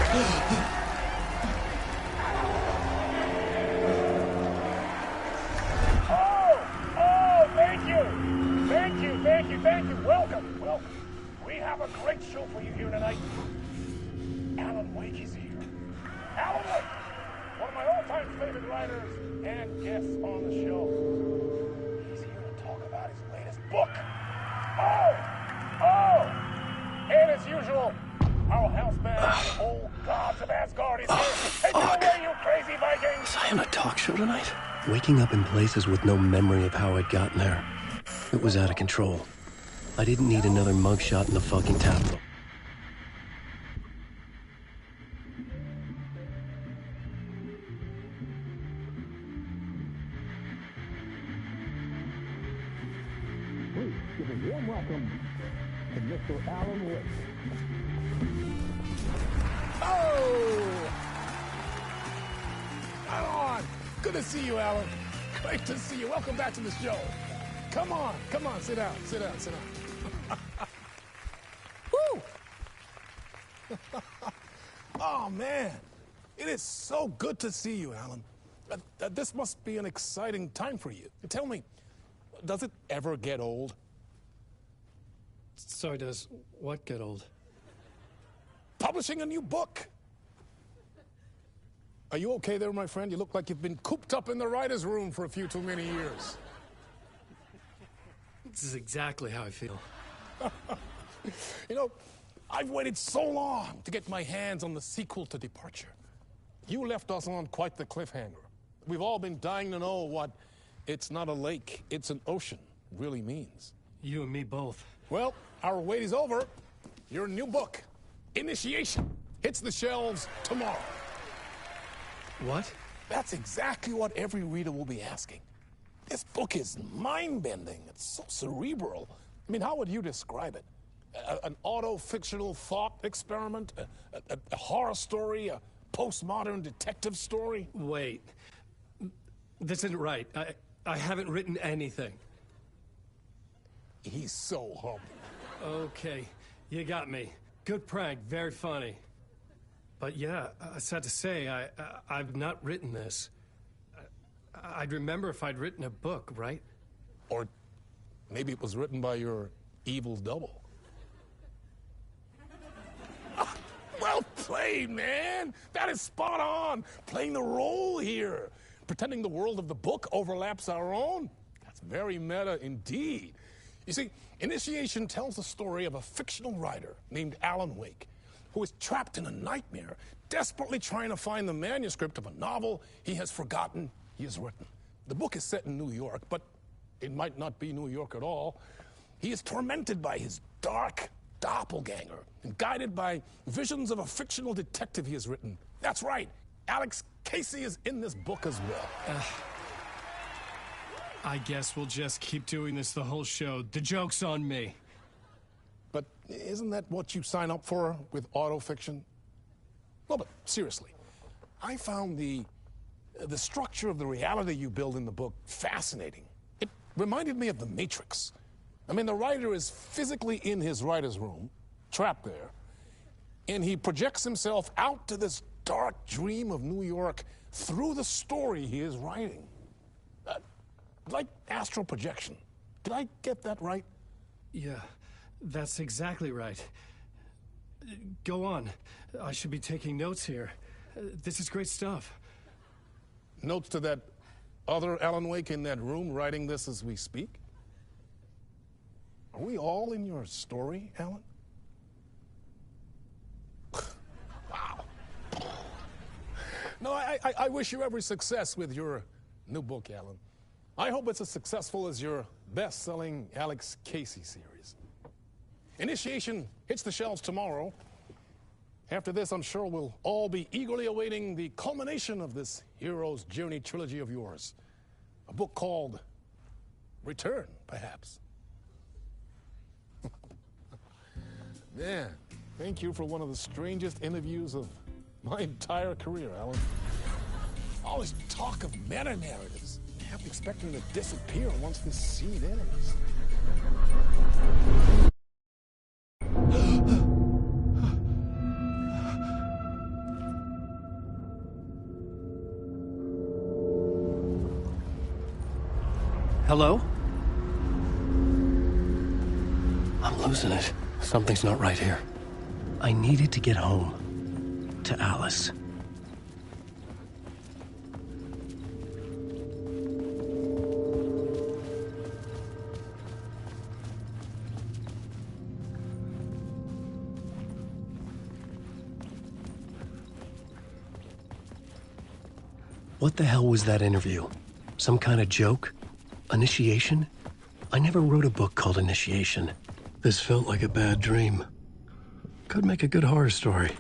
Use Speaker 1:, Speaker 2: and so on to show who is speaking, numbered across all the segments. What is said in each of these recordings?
Speaker 1: Thank you. Welcome. We have a great show for you here tonight. Alan Wake is here. Alan Wake, one of my all-time favorite writers and guests on the show. He's here to talk about his latest book. And as usual, our house band, the old gods of Asgard, is here. Take it away, you crazy Vikings!
Speaker 2: Was I on a talk show tonight? Waking up in places with no memory of how I'd gotten there. It was out of control. I didn't need another mugshot in the fucking Capitol.
Speaker 1: Please give a warm welcome to Mr. Alan Wake. Alan! Good to see you, Alan. Great to see you. Welcome back to the show. Come on, sit down. Woo! Oh, man. It is so good to see you, Alan. This must be an exciting time for you. Tell me, does it ever get old?
Speaker 2: Sorry, does what get old?
Speaker 1: Publishing a new book. Are you okay there, my friend? You look like you've been cooped up in the writer's room for a few too many years.
Speaker 2: This is exactly how I feel.
Speaker 1: You know, I've waited so long to get my hands on the sequel to Departure. You left us on quite the cliffhanger. We've all been dying to know what "it's not a lake, it's an ocean" really means.
Speaker 2: You and me both.
Speaker 1: Well, our wait is over. Your new book, Initiation, hits the shelves tomorrow.
Speaker 2: What?
Speaker 1: That's exactly what every reader will be asking. This book is mind-bending. It's so cerebral. I mean, how would you describe it? An auto-fictional thought experiment? A horror story? A postmodern detective story?
Speaker 2: Wait. This isn't right. I haven't written anything.
Speaker 1: He's so humble.
Speaker 2: Okay, you got me. Good prank, very funny. But yeah, sad to say, I've not written this. I'd remember if I'd written a book, right?
Speaker 1: Or maybe it was written by your evil double. Well played, man. That is spot on. Playing the role here. Pretending the world of the book overlaps our own. That's very meta indeed. You see, Initiation tells the story of a fictional writer named Alan Wake, who is trapped in a nightmare, desperately trying to find the manuscript of a novel he has forgotten he has written. The book is set in New York, but it might not be New York at all. He is tormented by his dark doppelganger and guided by visions of a fictional detective he has written. That's right, Alex Casey is in this book as well.
Speaker 2: I guess we'll just keep doing this the whole show. The joke's on me.
Speaker 1: But isn't that what you sign up for with autofiction? No, but seriously, I found the structure of the reality you build in the book fascinating. It reminded me of The Matrix. I mean, the writer is physically in his writer's room, trapped there, and he projects himself out to this dark dream of New York through the story he is writing. Like astral projection. Did I get that right?
Speaker 2: Yeah, that's exactly right. Go on. I should be taking notes here. This is great stuff.
Speaker 1: Notes to that other Alan Wake in that room writing this as we speak? Are we all in your story, Alan? Wow. No, I wish you every success with your new book, Alan. I hope it's as successful as your best-selling Alex Casey series. Initiation hits the shelves tomorrow. After this, I'm sure we'll all be eagerly awaiting the culmination of this hero's journey trilogy of yours. A book called Return, perhaps. Man, thank you for one of the strangest interviews of my entire career, Alan. All this talk of meta-narratives. I have to expect them to disappear once this scene ends.
Speaker 2: Hello? I'm losing it. Something's not right here. I needed to get home. To Alice. What the hell was that interview? Some kind of joke? Initiation? I never wrote a book called Initiation. This felt like a bad dream. Could make a good horror story.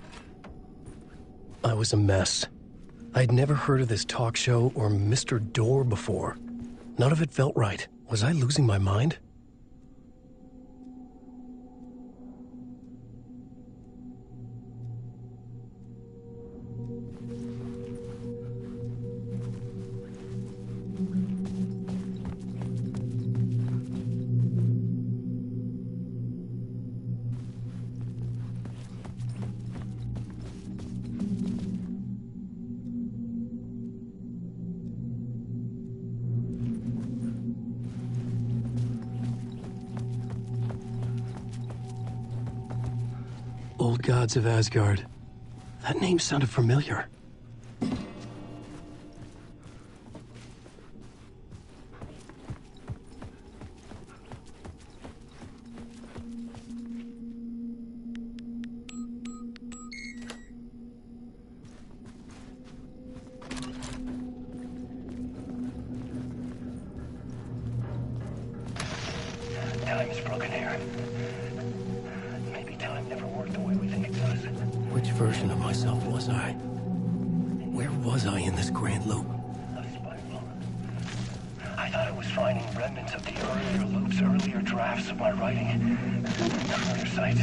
Speaker 2: I was a mess. I'd never heard of this talk show or Mr. Door before. None of it felt right. Was I losing my mind? Old Gods of Asgard. That name sounded familiar.
Speaker 3: Time is broken here. Maybe time never worked the way we think it does.
Speaker 2: Which version of myself was I? Where was I in this grand loop?
Speaker 3: A spiral. I thought I was finding remnants of the earlier loops, earlier drafts of my writing. Familiar sights.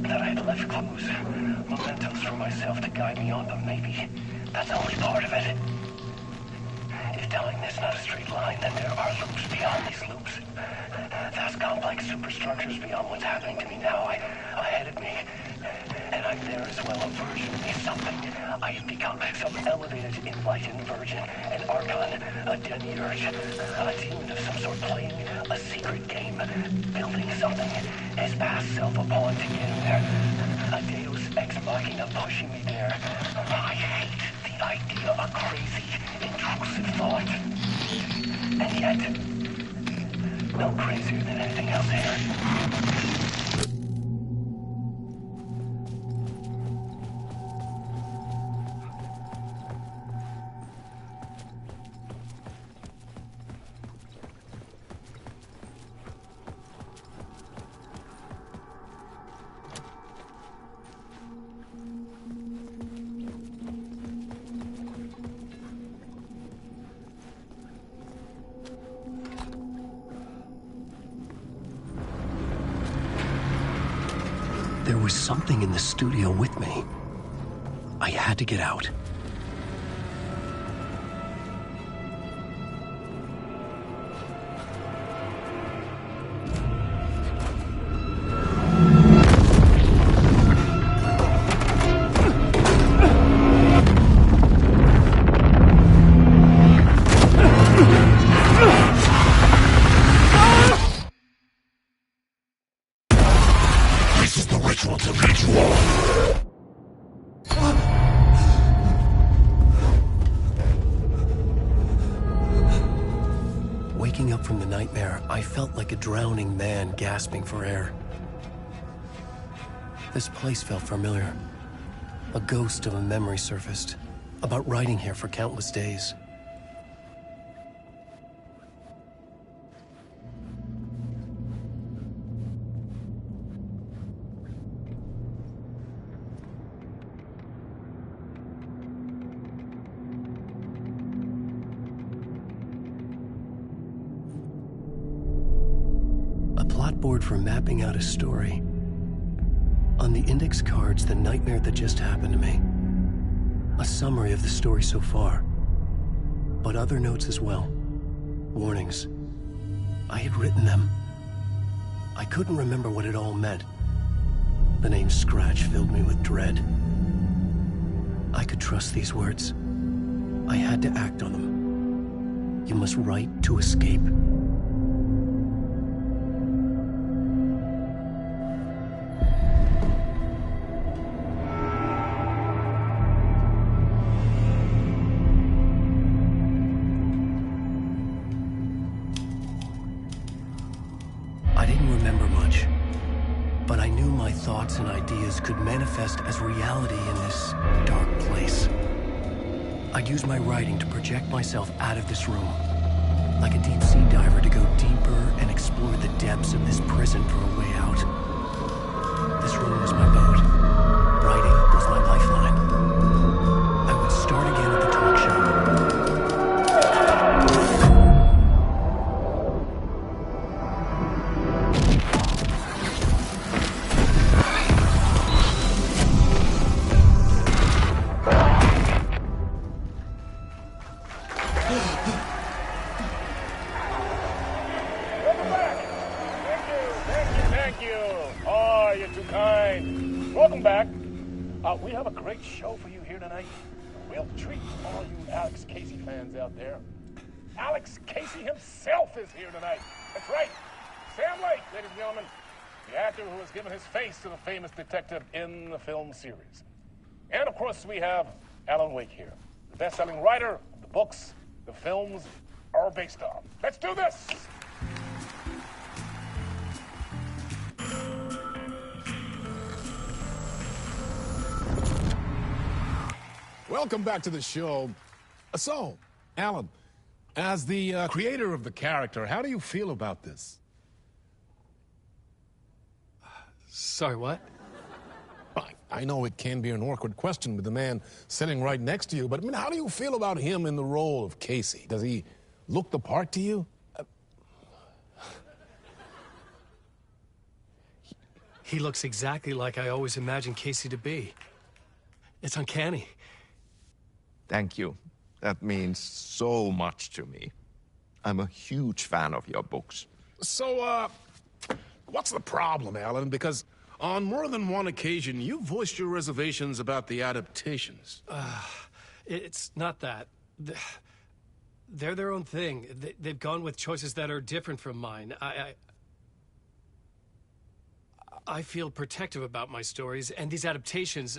Speaker 3: That I had left clues, mementos for myself to guide me on, but maybe that's only part of it. If time is not a straight line, then there are loops beyond these loops. Vast complex superstructures beyond what's happening to me now, ahead of me. And I'm there as well, a version of me, something I have become, some elevated, enlightened virgin, an archon, a demiurge, a demon of some sort playing a secret game, building something, his past self a pawn to get him there. A deus ex machina pushing me there. I hate the idea of crazy, intrusive thought. And yet, no crazier than anything else here.
Speaker 2: There was something in the studio with me. I had to get out. Waking up from the nightmare, I felt like a drowning man gasping for air. This place felt familiar. A ghost of a memory surfaced, about writing here for countless days. Board for mapping out a story. On the index cards, the nightmare that just happened to me. A summary of the story so far, but other notes as well. Warnings. I had written them. I couldn't remember what it all meant. The name Scratch filled me with dread. I could trust these words. I had to act on them. You must write to escape. thoughts and ideas could manifest as reality in this dark place. I'd use my writing to project myself out of this room, like a deep sea diver to go deeper and explore the depths of this prison for a way out. This room was my boat. Writing was my lifeline. I would start again at the talk show.
Speaker 1: Welcome back. We have a great show for you here tonight. We'll treat all you Alex Casey fans out there. Alex Casey himself is here tonight. That's right. Sam Lake, ladies and gentlemen, the actor who has given his face to the famous detective in the film series. And, of course, we have Alan Wake here, the best-selling writer of the books the films are based on. Let's do this! Welcome back to the show. So, Alan, as the creator of the character, how do you feel about this?
Speaker 2: Sorry, what?
Speaker 1: I know it can be an awkward question with the man sitting right next to you, but I mean, how do you feel about him in the role of Casey? Does he look the part to you?
Speaker 2: He looks exactly like I always imagined Casey to be. It's uncanny.
Speaker 4: Thank you. That means so much to me. I'm a huge fan of your books.
Speaker 1: So, what's the problem, Alan? Because on more than one occasion, you voiced your reservations about the adaptations.
Speaker 2: It's not that. They're their own thing. They've gone with choices that are different from mine. I feel protective about my stories, and these adaptations...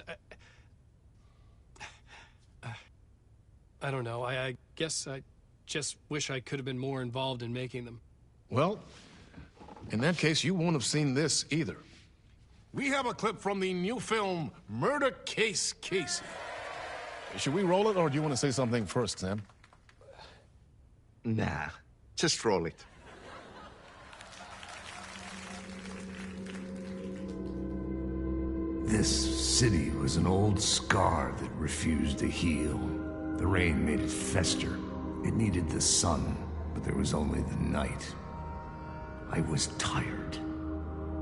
Speaker 2: I don't know. I guess I just wish I could have been more involved in making them.
Speaker 1: Well, in that case, you won't have seen this either. We have a clip from the new film, Murder Case Casey. Should we roll it, or do you want to say something first, Sam?
Speaker 4: Nah, just roll it.
Speaker 5: This city was an old scar that refused to heal. The rain made it fester. It needed the sun, but there was only the night. I was tired.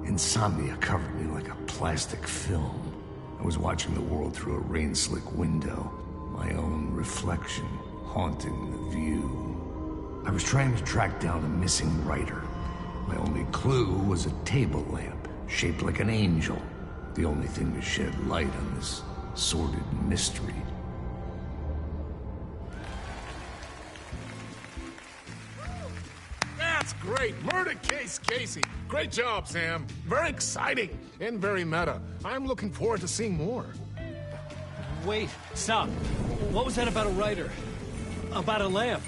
Speaker 5: Insomnia covered me like a plastic film. I was watching the world through a rain-slick window, my own reflection haunting the view. I was trying to track down a missing writer. My only clue was a table lamp, shaped like an angel. The only thing to shed light on this sordid mystery.
Speaker 1: That's great. Murder Case Casey. Great job, Sam. Very exciting and very meta. I'm looking forward to seeing more.
Speaker 2: Wait, stop. What was that about a writer? About a lamp?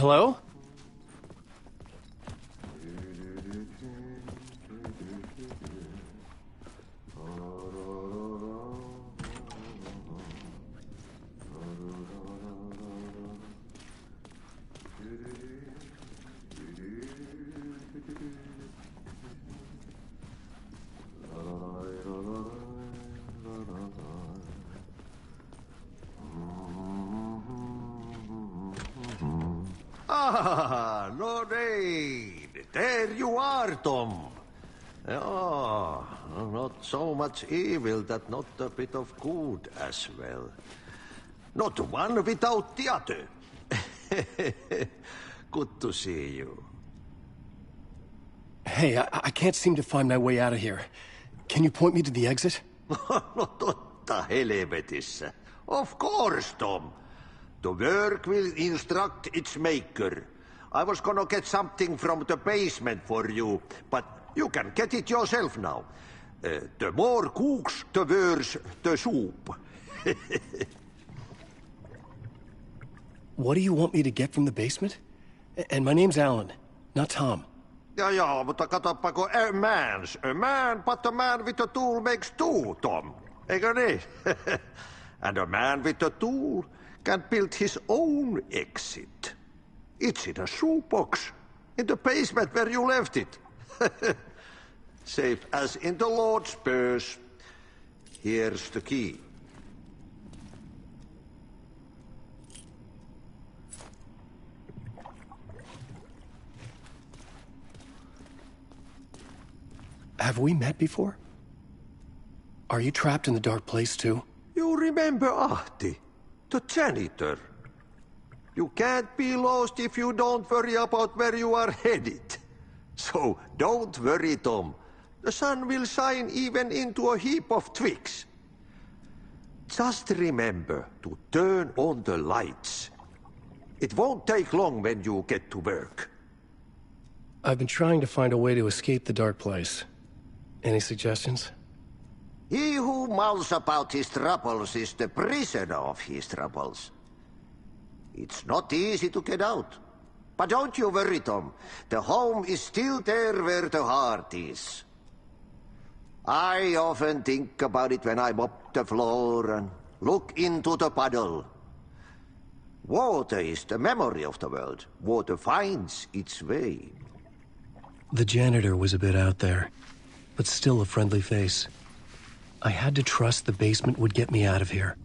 Speaker 2: Hello?
Speaker 6: Ah, Lorraine! There you are, Tom. Yeah, not so much evil that not a bit of good as well. Not one without the other. Good to see you.
Speaker 2: Hey, I can't seem to find my way out of here. Can you point me to the exit?
Speaker 6: No totta helvetissä. Of course, Tom. The work will instruct its maker. I was gonna get something from the basement for you, but you can get it yourself now. The more cooks, the worse the soup.
Speaker 2: What do you want me to get from the basement? And my name's Alan, not Tom.
Speaker 6: Ja, mutta katsopako a man, but a man with a tool makes two, Tom. Eikö niin? And a man with a tool can build his own exit. It's in a shoebox, in the basement where you left it. Safe as in the Lord's purse. Here's the key.
Speaker 2: Have we met before? Are you trapped in the dark place too?
Speaker 6: You remember Ahti, the janitor. You can't be lost if you don't worry about where you are headed. So don't worry, Tom. The sun will shine even into a heap of twigs. Just remember to turn on the lights. It won't take long when you get to work.
Speaker 2: I've been trying to find a way to escape the dark place. Any suggestions?
Speaker 6: He who mulls about his troubles is the prisoner of his troubles. It's not easy to get out. But don't you worry, Tom. The home is still there where the heart is. I often think about it when I mop the floor and look into the puddle. Water is the memory of the world. Water finds its way.
Speaker 2: The janitor was a bit out there, but still a friendly face. I had to trust the basement would get me out of here.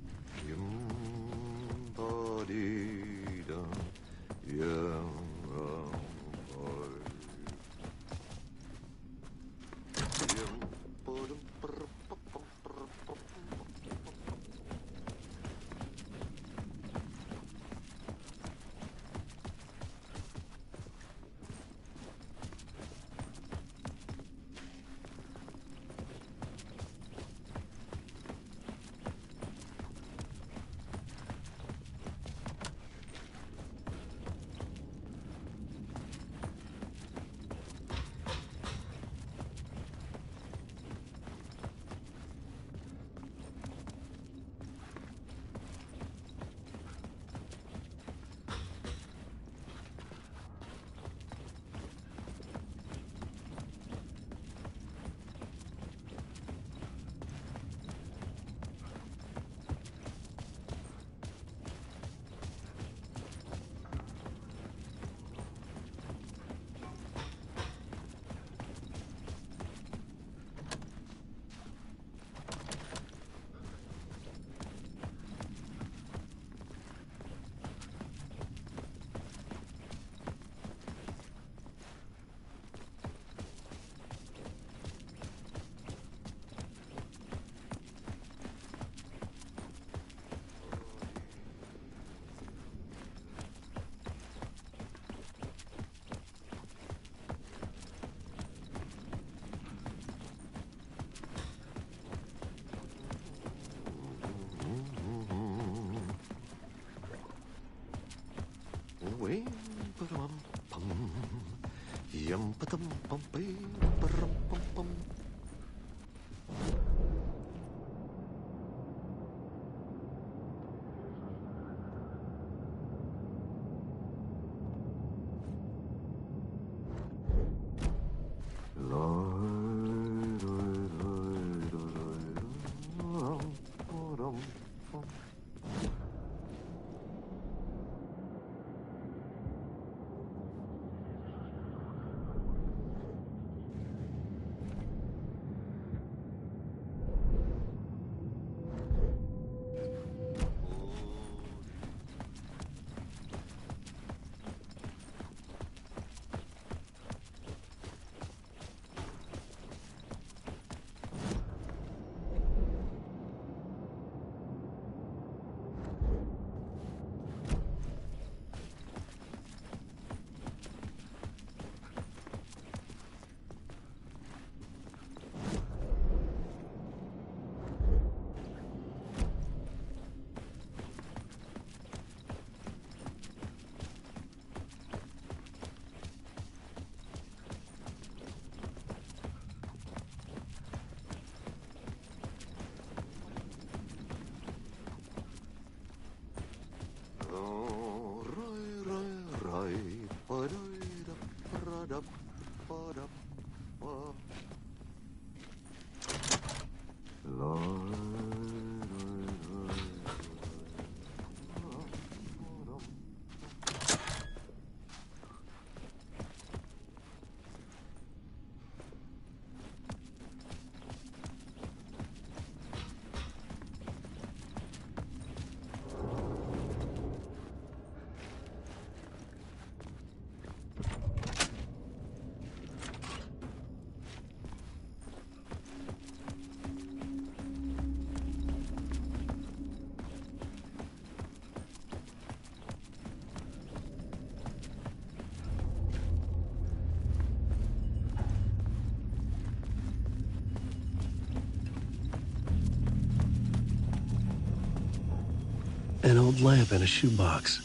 Speaker 2: An old lamp in a shoebox.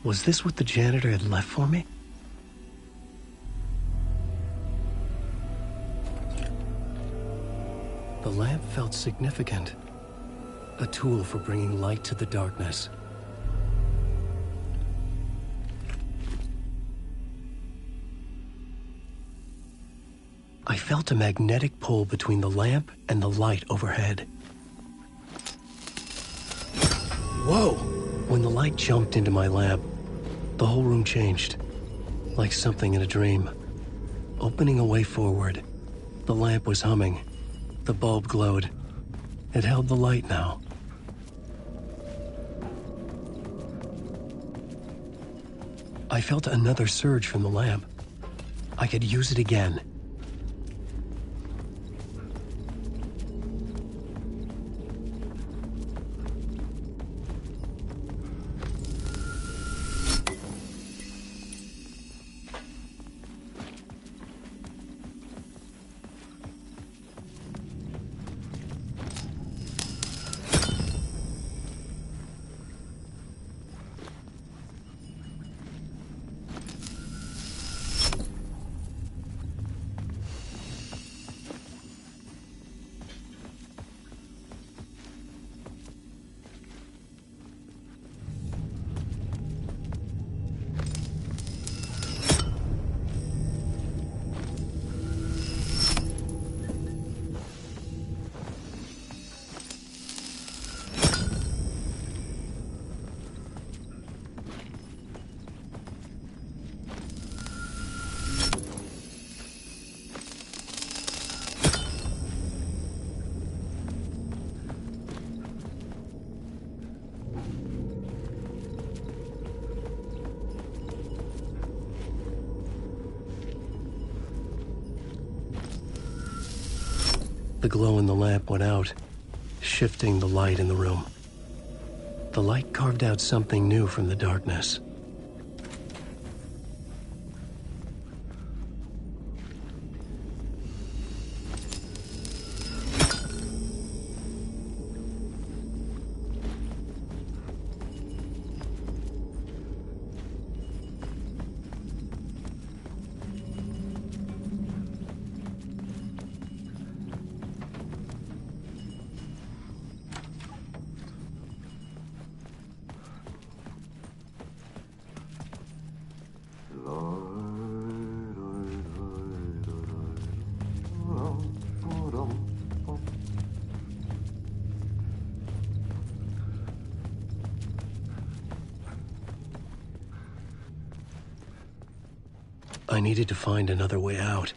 Speaker 2: Was this what the janitor had left for me? The lamp felt significant. A tool for bringing light to the darkness. I felt a magnetic pull between the lamp and the light overhead. Whoa! When the light jumped into my lamp, the whole room changed, like something in a dream. Opening a way forward, the lamp was humming. The bulb glowed. It held the light now. I felt another surge from the lamp. I could use it again. The glow in the lamp went out, shifting the light in the room. The light carved out something new from the darkness. I needed to find another way out.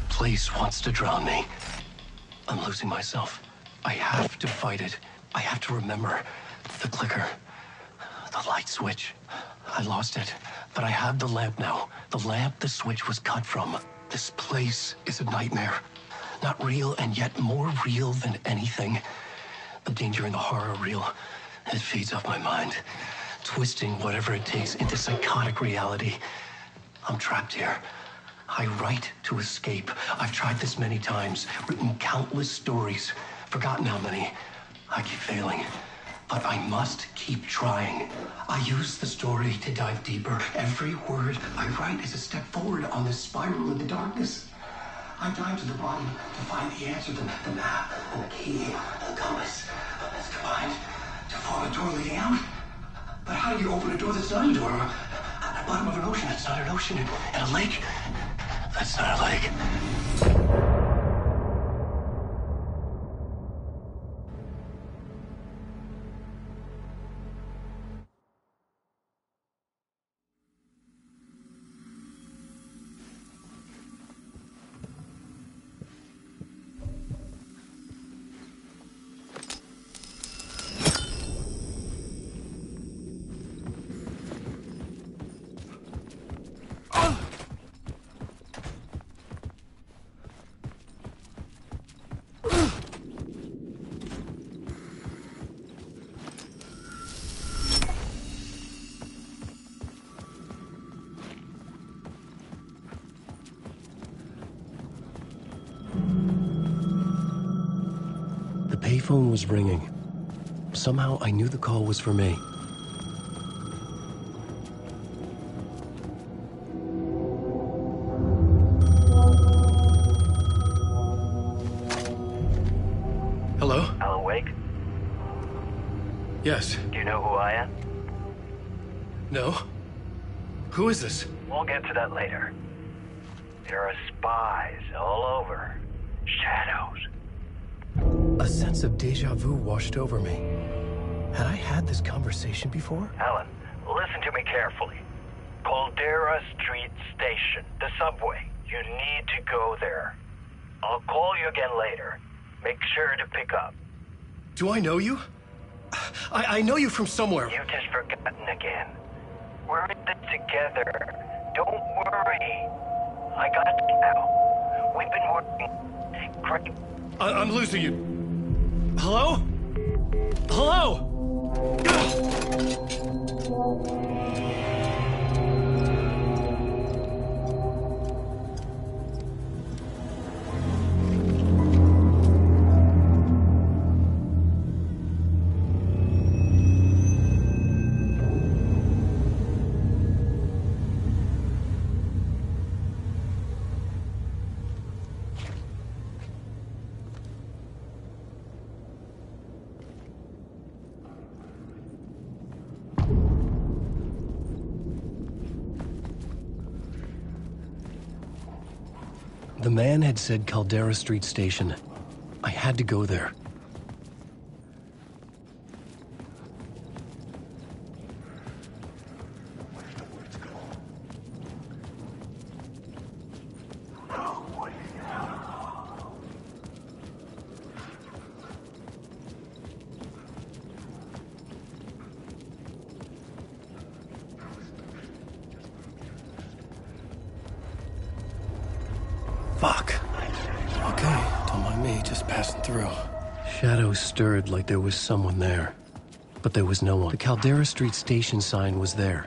Speaker 2: Place wants to drown me. I'm losing myself. I have to fight it. I have to remember. The clicker. The light switch. I lost it. But I have the lamp now. The lamp the switch was cut from. This place is a nightmare. Not real and yet more real than anything. The danger and the horror are real.
Speaker 3: It feeds off my mind, twisting whatever it takes into psychotic reality. I'm trapped here. I write to escape. I've tried this many times, written countless stories, forgotten how many. I keep failing, but I must keep trying. I use the story to dive deeper. Every word I write is a step forward on this spiral in the darkness. I dive to the bottom to find the answer, the map, and the key, and the compass. It's combined to form a door leading out. But how do you open a door that's not a door? At the bottom of an ocean, that's not an ocean. And a lake, that's not a lake.
Speaker 2: The payphone was ringing. Somehow I knew the call was for me. Hello?
Speaker 3: Alan Wake?
Speaker 2: Yes.
Speaker 3: Do you know who I am?
Speaker 2: No? Who is this?
Speaker 3: We'll get to that later. There are spies all over. Shadows.
Speaker 2: A sense of deja vu washed over me. Had I had this conversation before?
Speaker 3: Alan, listen to me carefully. Caldera Street Station, the subway. You need to go there. I'll call you again later. Make sure to pick up.
Speaker 2: Do I know you? I know you from somewhere.
Speaker 3: You've just forgotten again. We're in this together. Don't worry. I got you now. We've been working. Great.
Speaker 2: I'm losing you. Hello? Hello? The man had said Caldera Street Station. I had to go there. Fuck. Okay, don't mind me, just passing through. Shadows stirred like there was someone there. But there was no one. The Caldera Street Station sign was there,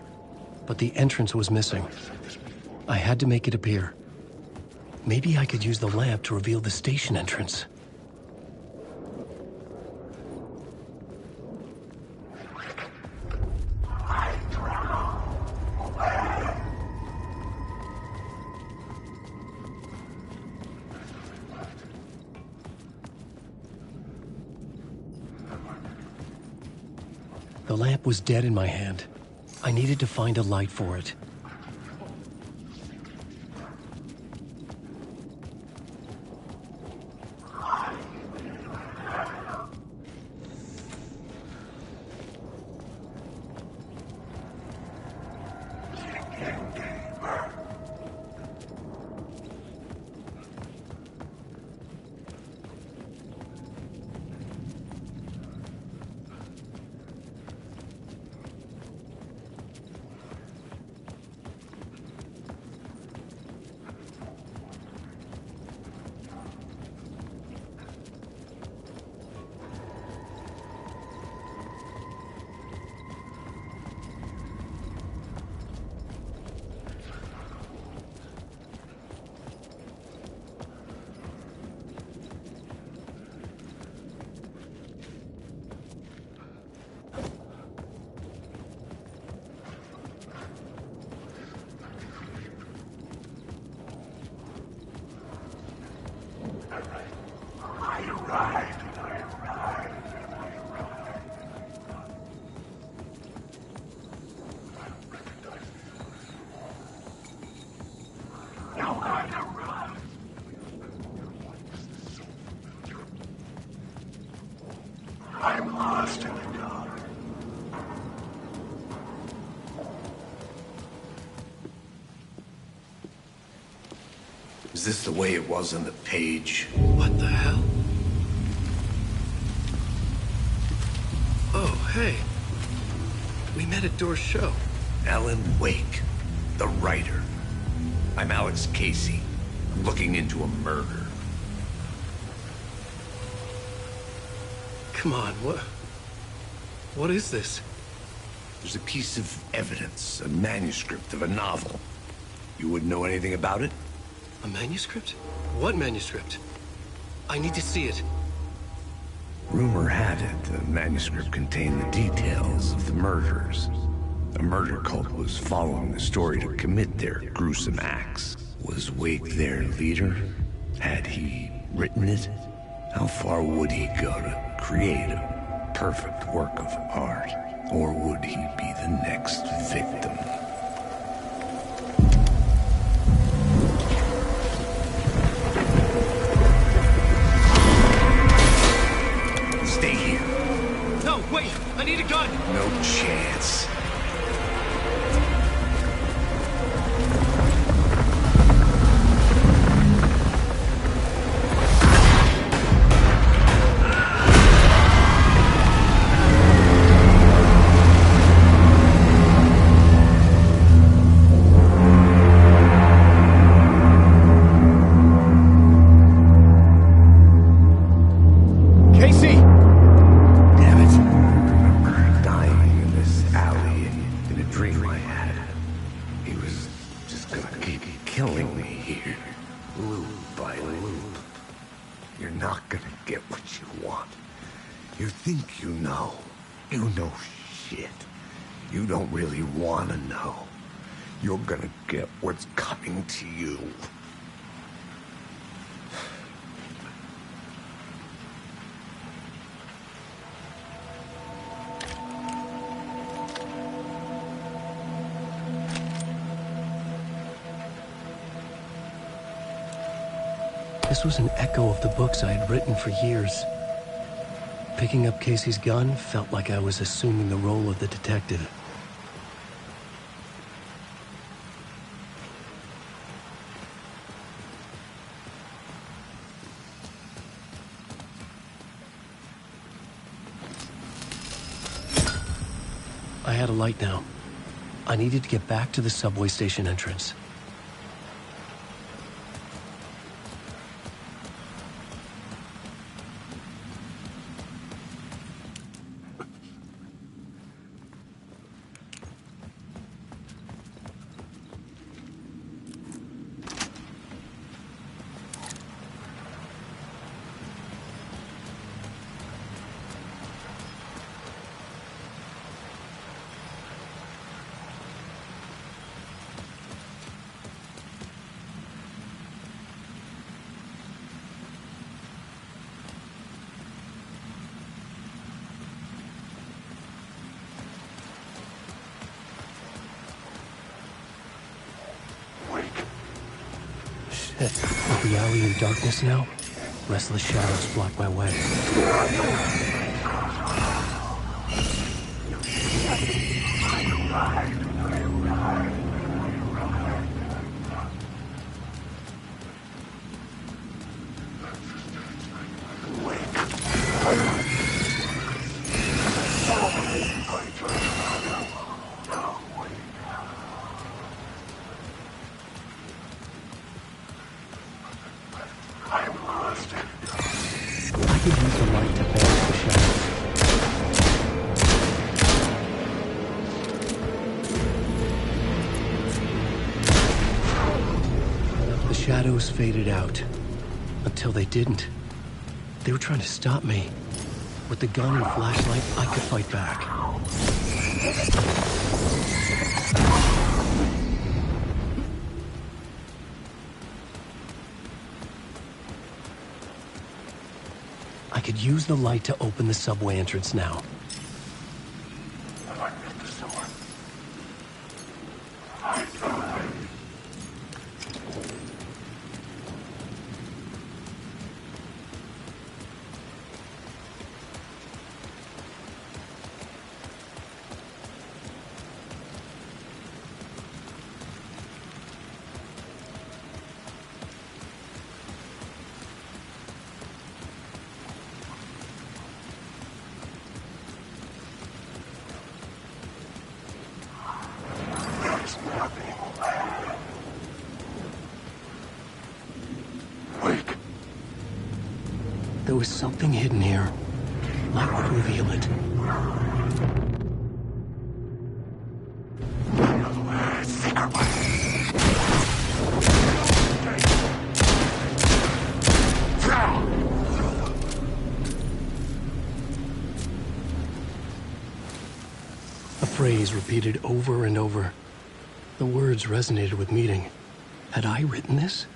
Speaker 2: but the entrance was missing. I had to make it appear. Maybe I could use the lamp to reveal the station entrance. The lamp was dead in my hand. I needed to find a light for it.
Speaker 5: I'm lost in the dark. Is this the way it was on the page?
Speaker 2: What the hell? Oh, hey. We met at Door's show.
Speaker 5: Alan Wake, the writer. I'm Alex Casey. I'm looking into a murder.
Speaker 2: Come on, what is this?
Speaker 5: There's a piece of evidence, a manuscript of a novel. You wouldn't know anything about it?
Speaker 2: A manuscript? What manuscript? I need to see it.
Speaker 5: Rumor had it the manuscript contained the details of the murders. A murder cult was following the story to commit their gruesome acts. Was Wake their leader? Had he written it? How far would he go to create a perfect work of art? Or would he be the next victim? Stay here.
Speaker 2: No, wait! I need a gun!
Speaker 5: No chance.
Speaker 2: Casey!
Speaker 5: Damn it. I remember dying in this alley in a dream I had. He was just gonna keep killing me here, loop by loop. You're not gonna get what you want. You think you know. You know shit. You don't really wanna know. You're gonna get what's coming to you.
Speaker 2: This was an echo of the books I had written for years. Picking up Casey's gun felt like I was assuming the role of the detective. I had a light now. I needed to get back to the subway station entrance. Is the alley in darkness now? Restless shadows block my way. I could use the light to banish the shadows. The shadows faded out. Until they didn't. They were trying to stop me. With the gun and flashlight, I could fight back. I could use the light to open the subway entrance now. there was something hidden here. Light would reveal it. A phrase repeated over and over. The words resonated with meaning. Had I written this?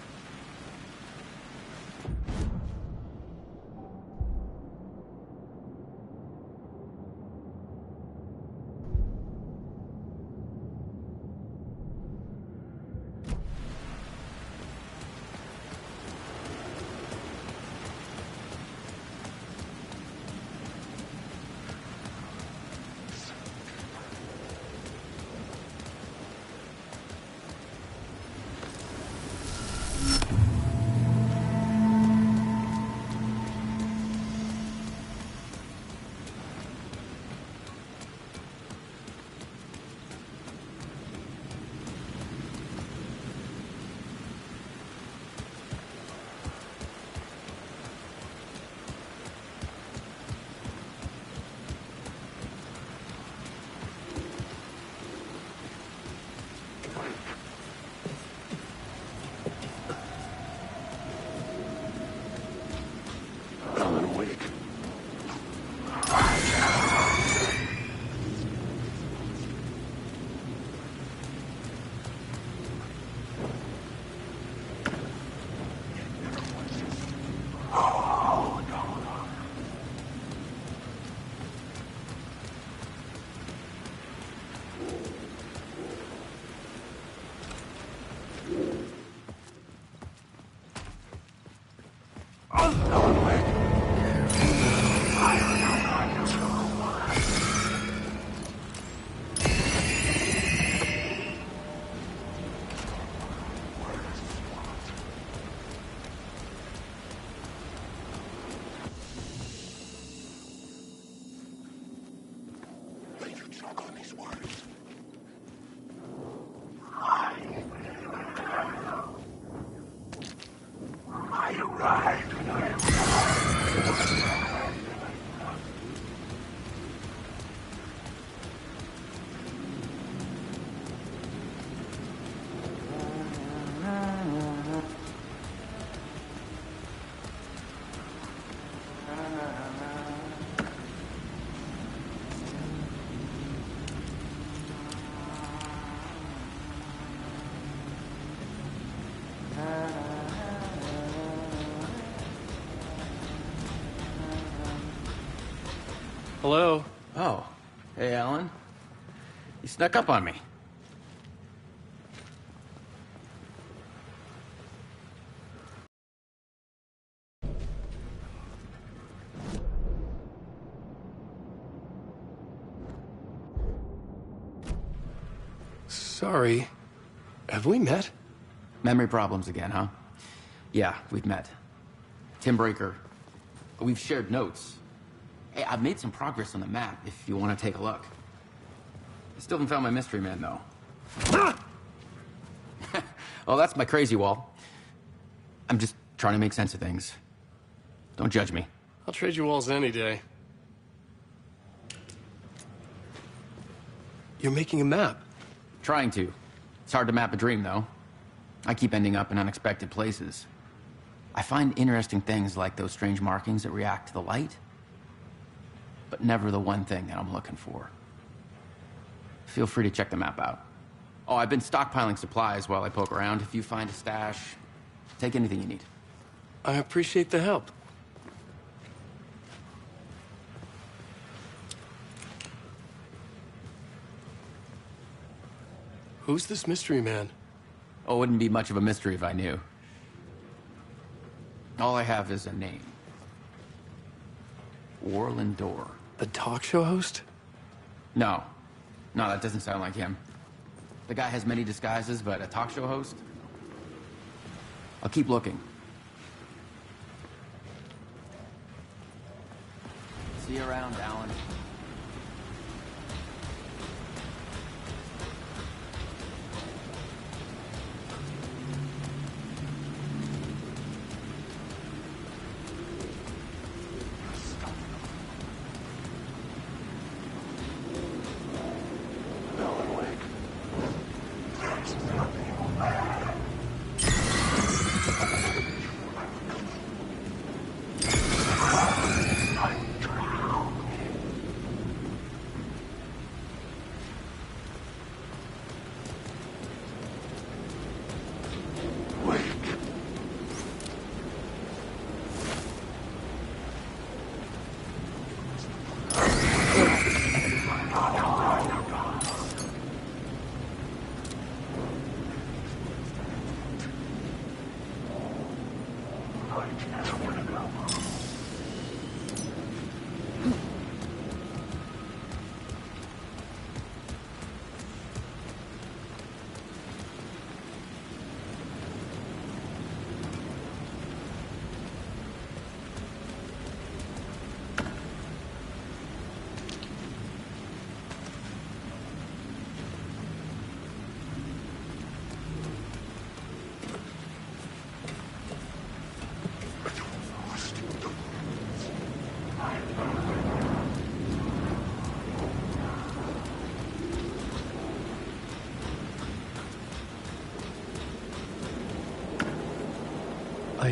Speaker 7: Hello?
Speaker 8: Oh. Hey, Alan. You snuck up on me.
Speaker 2: Sorry. Have we met?
Speaker 8: Memory problems again, huh? Yeah, we've met. Tim Breaker. We've shared notes. Hey, I've made some progress on the map, if you want to take a look. I still haven't found my mystery man, though. Oh, that's my crazy wall. I'm just trying to make sense of things. Don't judge me.
Speaker 7: I'll trade you walls any day.
Speaker 2: You're making a map.
Speaker 8: Trying to. It's hard to map a dream, though. I keep ending up in unexpected places. I find interesting things like those strange markings that react to the light, but never the one thing that I'm looking for. Feel free to check the map out. Oh, I've been stockpiling supplies while I poke around. If you find a stash, take anything you need.
Speaker 2: I appreciate the help. Who's this mystery man?
Speaker 8: Oh, it wouldn't be much of a mystery if I knew. All I have is a name. Warland Door.
Speaker 2: The talk show host?
Speaker 8: No. No, that doesn't sound like him. The guy has many disguises, but a talk show host? I'll keep looking. See you around, Alan.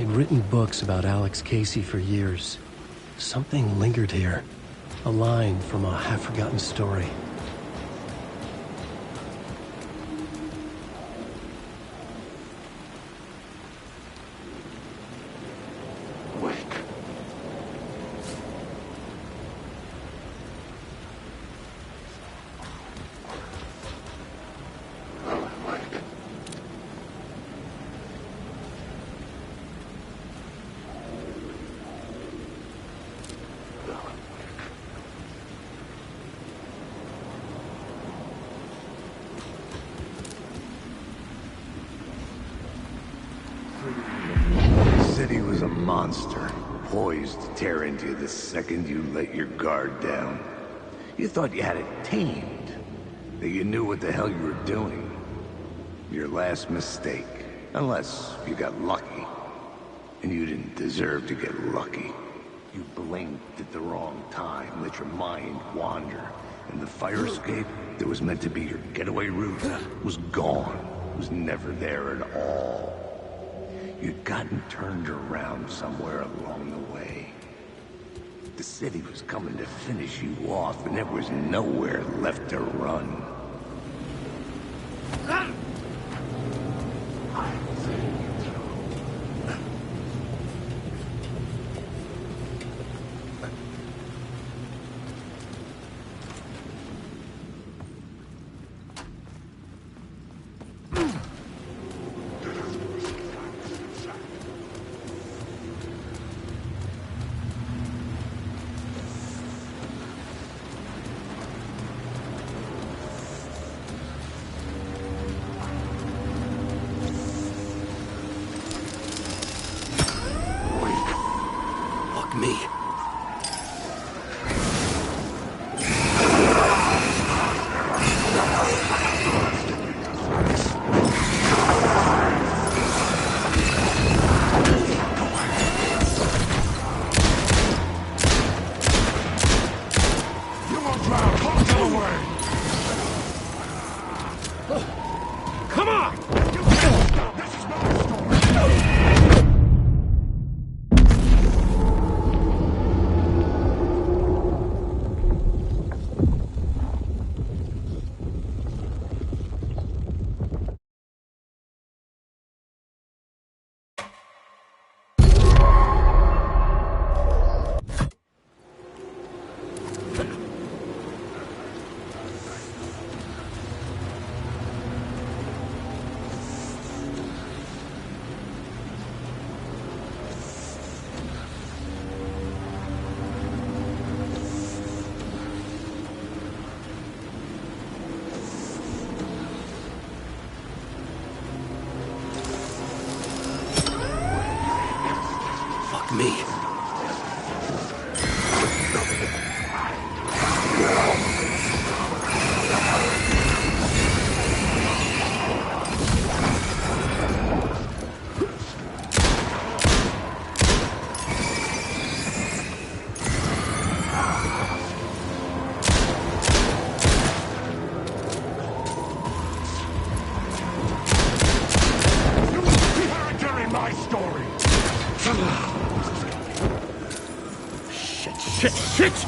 Speaker 2: I'd written books about Alex Casey for years. Something lingered here. A line from a half-forgotten story.
Speaker 5: Said he was a monster, poised to tear into you the second you let your guard down. You thought you had it tamed, that you knew what the hell you were doing. Your last mistake, unless you got lucky. And you didn't deserve to get lucky. You blinked at the wrong time, let your mind wander, and the fire escape that was meant to be your getaway route was gone, was never there at all. You'd gotten turned around somewhere along the way. The city was coming to finish you off, and there was nowhere left to run.
Speaker 2: Me.
Speaker 1: You won't drown. Come away. Come on! This is my story.
Speaker 2: Me.
Speaker 1: Character in my story. Shit!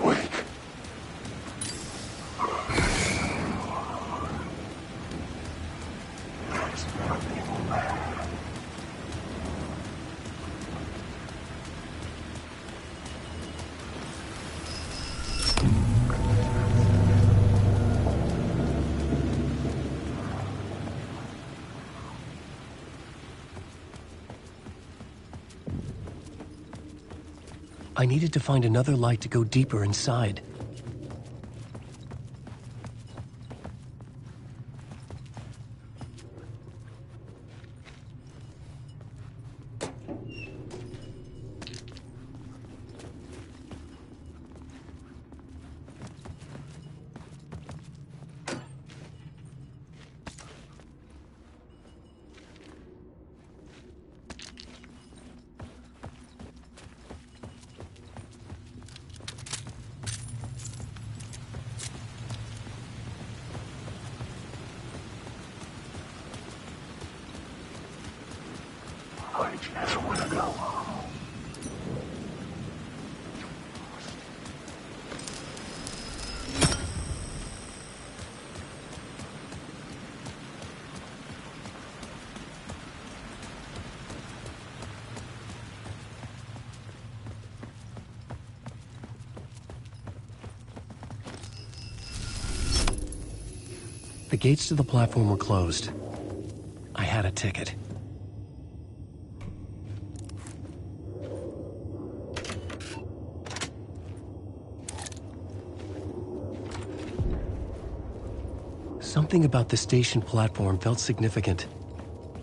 Speaker 5: Wake.
Speaker 2: I needed to find another light to go deeper inside.
Speaker 5: I just want to go home.
Speaker 2: The gates to the platform were closed. I had a ticket. Something about the station platform felt significant.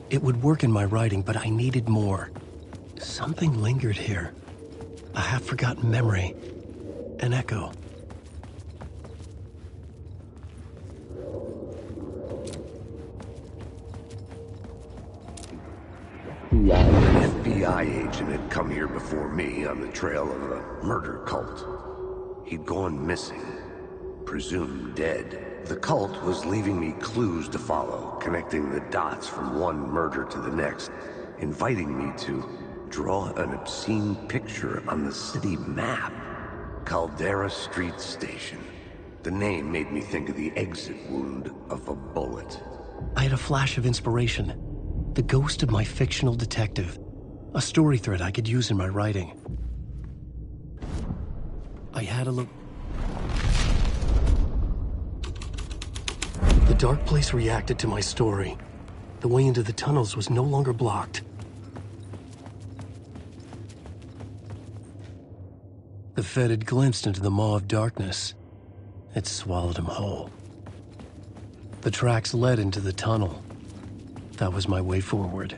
Speaker 2: It would work in my writing, but I needed more. Something lingered here. A half-forgotten memory. An echo.
Speaker 5: An FBI agent had come here before me on the trail of a murder cult. He'd gone missing, presumed dead. The cult was leaving me clues to follow, connecting the dots from one murder to the next, inviting me to draw an obscene picture on the city map. Caldera Street Station. The name made me think of the exit wound of a bullet.
Speaker 2: I had a flash of inspiration. The ghost of my fictional detective. A story thread I could use in my writing. I had a look. The dark place reacted to my story. The way into the tunnels was no longer blocked. The Fed had glimpsed into the maw of darkness. It swallowed him whole. The tracks led into the tunnel. That was my way forward.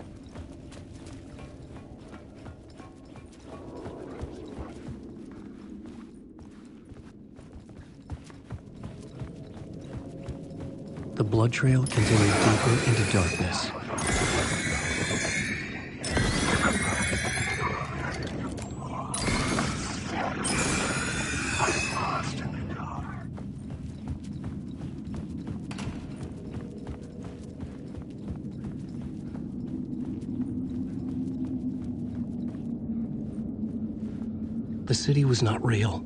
Speaker 2: The blood trail continued deeper into darkness. The city was not real.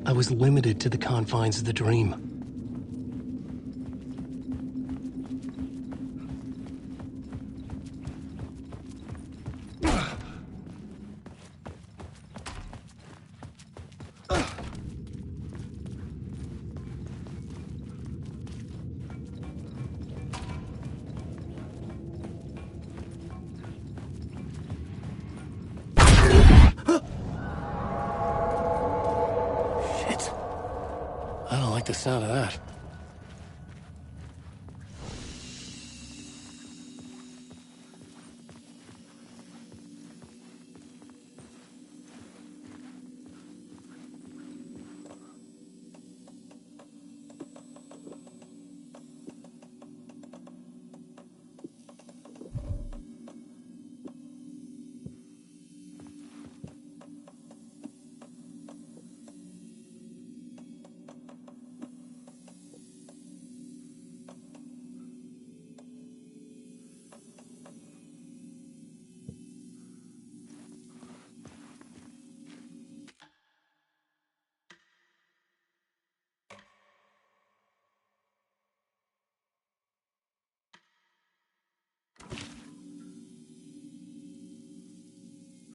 Speaker 2: I was limited to the confines of the dream. I don't like the sound of that.